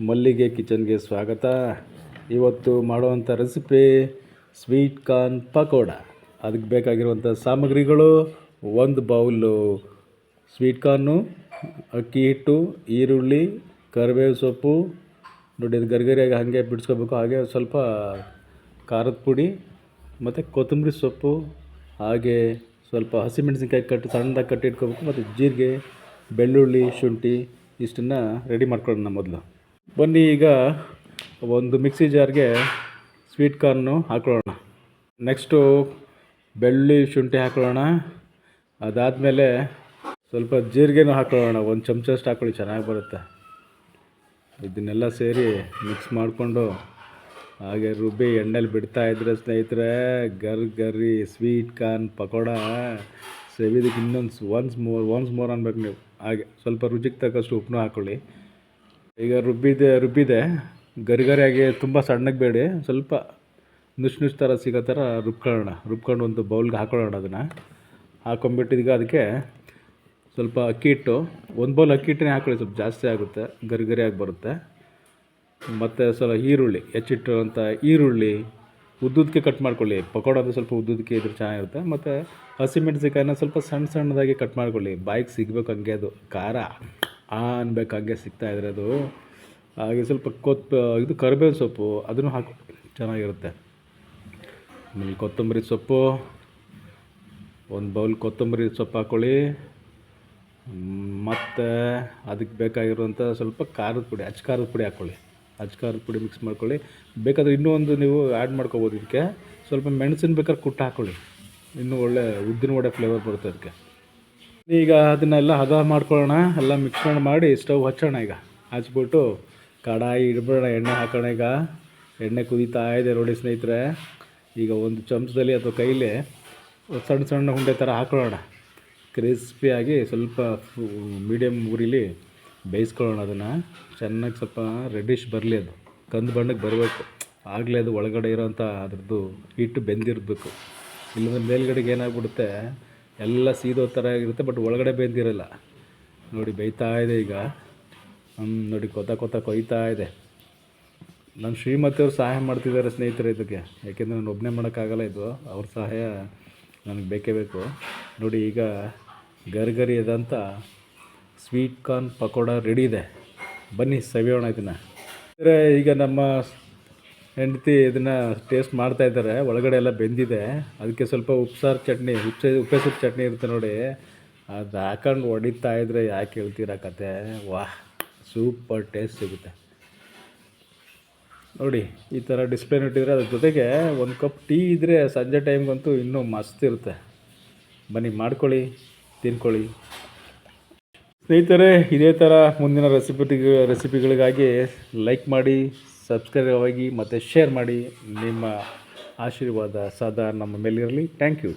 ಮಲ್ಲಿಗೆ ಕಿಚನ್ಗೆ ಸ್ವಾಗತ. ಇವತ್ತು ಮಾಡುವಂಥ ರೆಸಿಪಿ ಸ್ವೀಟ್ ಕಾರ್ನ್ ಪಕೋಡ. ಅದಕ್ಕೆ ಬೇಕಾಗಿರುವಂಥ ಸಾಮಗ್ರಿಗಳು: ಒಂದು ಬೌಲು ಸ್ವೀಟ್ ಕಾರ್ನು, ಅಕ್ಕಿ ಹಿಟ್ಟು, ಈರುಳ್ಳಿ, ಕರಿಬೇವು ಸೊಪ್ಪು. ನೋಡಿ, ಅದು ಗರಿಗರಿಯಾಗಿ ಹಾಗೆ ಬಿಡಿಸ್ಕೋಬೇಕು. ಹಾಗೆ ಸ್ವಲ್ಪ ಖಾರದ ಪುಡಿ ಮತ್ತು ಕೊತ್ತಂಬರಿ ಸೊಪ್ಪು, ಹಾಗೆ ಸ್ವಲ್ಪ ಹಸಿಮೆಣಸಿನ್ಕಾಯಿ ಸಣ್ಣದಾಗಿ ಕಟ್ಟಿ ಇಟ್ಕೋಬೇಕು. ಮತ್ತು ಜೀರಿಗೆ, ಬೆಳ್ಳುಳ್ಳಿ, ಶುಂಠಿ ಇಷ್ಟನ್ನು ರೆಡಿ ಮಾಡ್ಕೊಳ್ಳೋಣ. ಮೊದಲು ಬನ್ನಿ, ಈಗ ಒಂದು ಮಿಕ್ಸಿ ಜಾರ್ಗೆ ಸ್ವೀಟ್ ಕಾರ್ನು ಹಾಕೊಳ್ಳೋಣ. ನೆಕ್ಸ್ಟು ಬೆಳ್ಳುಳ್ಳಿ, ಶುಂಠಿ ಹಾಕೊಳ್ಳೋಣ. ಅದಾದಮೇಲೆ ಸ್ವಲ್ಪ ಜೀರಿಗೆನೂ ಹಾಕೊಳ್ಳೋಣ. ಒಂದು ಚಮಚಷ್ಟು ಹಾಕೊಳ್ಳಿ, ಚೆನ್ನಾಗಿ ಬರುತ್ತೆ. ಇದನ್ನೆಲ್ಲ ಸೇರಿ ಮಿಕ್ಸ್ ಮಾಡಿಕೊಂಡು ಹಾಗೆ ರುಬ್ಬಿ ಎಣ್ಣೆಲಿ ಬಿಡ್ತಾ ಇದ್ರೆ ಸ್ನೇಹಿತರೆ, ಗರಿ ಸ್ವೀಟ್ ಕಾರ್ನ್ ಪಕೋಡ ಸೇವಿದಕ್ಕೆ ಒನ್ಸ್ ಮೋರ್ ಅನ್ಬೇಕು ನೀವು. ಹಾಗೆ ಸ್ವಲ್ಪ ರುಚಿಗೆ ತಕ್ಕಷ್ಟು ಉಪ್ಪನ್ನು ಹಾಕ್ಕೊಳ್ಳಿ. ಈಗ ರುಬ್ಬಿದೆ ಗರಿಗರಿಯಾಗಿ, ತುಂಬ ಸಣ್ಣಗೆ ಬೇಡಿ, ಸ್ವಲ್ಪ ನುಚ್ಚು ಥರ ಸಿಗೋ ಥರ ರುಬ್ಕೊಂಡು ಒಂದು ಬೌಲ್ಗೆ ಹಾಕೊಳ್ಳೋಣ. ಅದನ್ನು ಹಾಕೊಂಡ್ಬಿಟ್ಟು ಈಗ ಅದಕ್ಕೆ ಸ್ವಲ್ಪ ಅಕ್ಕಿ ಹಿಟ್ಟು, ಒಂದು ಬೌಲ್ ಅಕ್ಕಿ ಹಿಟ್ಟನ್ನೇ ಹಾಕೊಳ್ಳಿ, ಸ್ವಲ್ಪ ಜಾಸ್ತಿ ಆಗುತ್ತೆ, ಗರಿಗರಿಯಾಗಿ ಬರುತ್ತೆ. ಮತ್ತು ಸ್ವಲ್ಪ ಈರುಳ್ಳಿ, ಹೆಚ್ಚಿಟ್ಟಿರುವಂಥ ಈರುಳ್ಳಿ ಉದ್ದುದಕ್ಕೆ ಕಟ್ ಮಾಡ್ಕೊಳ್ಳಿ. ಪಕೋಡ ಸ್ವಲ್ಪ ಉದ್ದುದಕ್ಕೆ ಇದ್ರೆ ಚೆನ್ನಾಗಿರುತ್ತೆ. ಮತ್ತು ಹಸಿಮೆಣಸಿನ್ಕಾಯಿನ ಸ್ವಲ್ಪ ಸಣ್ಣದಾಗಿ ಕಟ್ ಮಾಡ್ಕೊಳ್ಳಿ. ಬಾಯಿಗೆ ಸಿಗಬೇಕು, ಹಂಗೆ ಅದು ಖಾರ ಅನ್ಬೇಕು, ಹಂಗೆ ಸಿಗ್ತಾಯಿದ್ರೆ ಅದು. ಹಾಗೆ ಸ್ವಲ್ಪ ಇದು ಕರಿಬೇವು ಸೊಪ್ಪು ಅದನ್ನು ಹಾಕಿ ಚೆನ್ನಾಗಿರುತ್ತೆ. ಆಮೇಲೆ ಕೊತ್ತಂಬರಿ ಸೊಪ್ಪು, ಒಂದು ಬೌಲ್ ಕೊತ್ತಂಬರಿ ಸೊಪ್ಪು ಹಾಕ್ಕೊಳ್ಳಿ. ಮತ್ತು ಅದಕ್ಕೆ ಬೇಕಾಗಿರುವಂಥ ಸ್ವಲ್ಪ ಖಾರದ ಪುಡಿ, ಖಾರದ ಪುಡಿ ಹಾಕ್ಕೊಳ್ಳಿ. ಖಾರದ ಪುಡಿ ಮಿಕ್ಸ್ ಮಾಡ್ಕೊಳ್ಳಿ. ಬೇಕಾದರೆ ಇನ್ನೂ ಒಂದು ನೀವು ಆ್ಯಡ್ ಮಾಡ್ಕೊಬೋದು. ಇದಕ್ಕೆ ಸ್ವಲ್ಪ ಮೆಣಸಿನ ಬೇಕಾದ್ರೆ ಕುಟ್ಟು ಹಾಕ್ಕೊಳ್ಳಿ, ಇನ್ನೂ ಒಳ್ಳೆ ಉದ್ದಿನ ವಡೆ ಫ್ಲೇವರ್ ಬರುತ್ತೆ ಅದಕ್ಕೆ. ಈಗ ಅದನ್ನೆಲ್ಲ ಹದ ಮಾಡ್ಕೊಳ್ಳೋಣ. ಎಲ್ಲ ಮಿಕ್ಸ್ಕೊಂಡು ಮಾಡಿ ಸ್ಟವ್ ಹಚ್ಚೋಣ. ಈಗ ಹಚ್ಬಿಟ್ಟು ಕಡಾಯಿ ಇಡ್ಬಿಡೋಣ, ಎಣ್ಣೆ ಹಾಕೋಣ. ಈಗ ಎಣ್ಣೆ ಕುದೀತಾ ಇದೆ ನೋಡಿ ಸ್ನೇಹಿತರೆ. ಈಗ ಒಂದು ಚಮಚದಲ್ಲಿ ಅಥವಾ ಕೈಲಿ ಸಣ್ಣ ಉಂಡೆ ಥರ ಹಾಕೊಳ್ಳೋಣ. ಕ್ರಿಸ್ಪಿಯಾಗಿ ಸ್ವಲ್ಪ ಮೀಡಿಯಮ್ ಉರಿಲಿ ಬೇಯಿಸ್ಕೊಳ್ಳೋಣ. ಅದನ್ನು ಚೆನ್ನಾಗಿ ಸ್ವಲ್ಪ ರೆಡ್ಡಿಶ್ ಬರಲಿ, ಅದು ಕಂದು ಬಣ್ಣಕ್ಕೆ ಬರಬೇಕು. ಆಗಲೇ ಅದು ಒಳಗಡೆ ಇರೋವಂಥ ಅದ್ರದ್ದು ಹಿಟ್ಟು ಬೆಂದಿರಬೇಕು. ಇಲ್ಲಂದ್ರೆ ಮೇಲ್ಗಡೆಗೆ ಏನಾಗ್ಬಿಡುತ್ತೆ, ಎಲ್ಲ ಸೀದೋ ಥರ ಇರುತ್ತೆ, ಬಟ್ ಒಳಗಡೆ ಬೆಂದಿರಲ್ಲ. ನೋಡಿ, ಬೇಯ್ತಾ ಇದೆ ಈಗ. ನೋಡಿ, ಕೊಯ್ತಾ ಇದೆ. ನನ್ನ ಶ್ರೀಮತಿಯವರು ಸಹಾಯ ಮಾಡ್ತಿದ್ದಾರೆ ಸ್ನೇಹಿತರೆ ಇದಕ್ಕೆ, ಯಾಕೆಂದರೆ ನಾನು ಒಬ್ಬನೇ ಮಾಡೋಕ್ಕಾಗಲ್ಲ. ಇದು ಅವ್ರ ಸಹಾಯ ನನಗೆ ಬೇಕೇ ಬೇಕು. ನೋಡಿ, ಈಗ ಗರಿ ಆದಂಥ ಸ್ವೀಟ್ ಕಾರ್ನ್ ಪಕೋಡ ರೆಡಿ ಇದೆ. ಬನ್ನಿ ಸವಿಯೋಣ ಇದನ್ನು. ಈಗ ನಮ್ಮ ಹೆಂಡತಿ ಇದನ್ನು ಟೇಸ್ಟ್ ಮಾಡ್ತಾಯಿದ್ದಾರೆ. ಒಳಗಡೆ ಎಲ್ಲ ಬೆಂದಿದೆ. ಅದಕ್ಕೆ ಸ್ವಲ್ಪ ಉಪ್ಪೆಸರು ಚಟ್ನಿ ಇರುತ್ತೆ ನೋಡಿ, ಅದು ಹಾಕೊಂಡು ಹೊಡಿತಾ ಇದ್ರೆ ಯಾಕೆ ಹೇಳ್ತೀರ ಕತೆ. ವಾಹ್, ಸೂಪರ್ ಟೇಸ್ಟ್ ಸಿಗುತ್ತೆ ನೋಡಿ. ಈ ಥರ ಡಿಸ್ಪ್ಲೇನ ಇಟ್ಟಿದ್ರೆ ಅದ್ರ ಜೊತೆಗೆ ಒಂದು ಕಪ್ ಟೀ ಇದ್ದರೆ ಸಂಜೆ ಟೈಮ್ಗಂತೂ ಇನ್ನೂ ಮಸ್ತ್ ಇರುತ್ತೆ. ಬನ್ನಿ, ಮಾಡ್ಕೊಳ್ಳಿ, ತಿನ್ಕೊಳ್ಳಿ ಸ್ನೇಹಿತರೆ. ಇದೇ ಥರ ಮುಂದಿನ ರೆಸಿಪಿಗಳಿಗಾಗಿ ಲೈಕ್ ಮಾಡಿ, ಸಬ್ಸ್ಕ್ರೈಬ್ ಆಗಿ ಮತ್ತು ಶೇರ್ ಮಾಡಿ. ನಿಮ್ಮ ಆಶೀರ್ವಾದ ಸದಾ ನಮ್ಮ ಮೇಲಿರಲಿ. Thank you.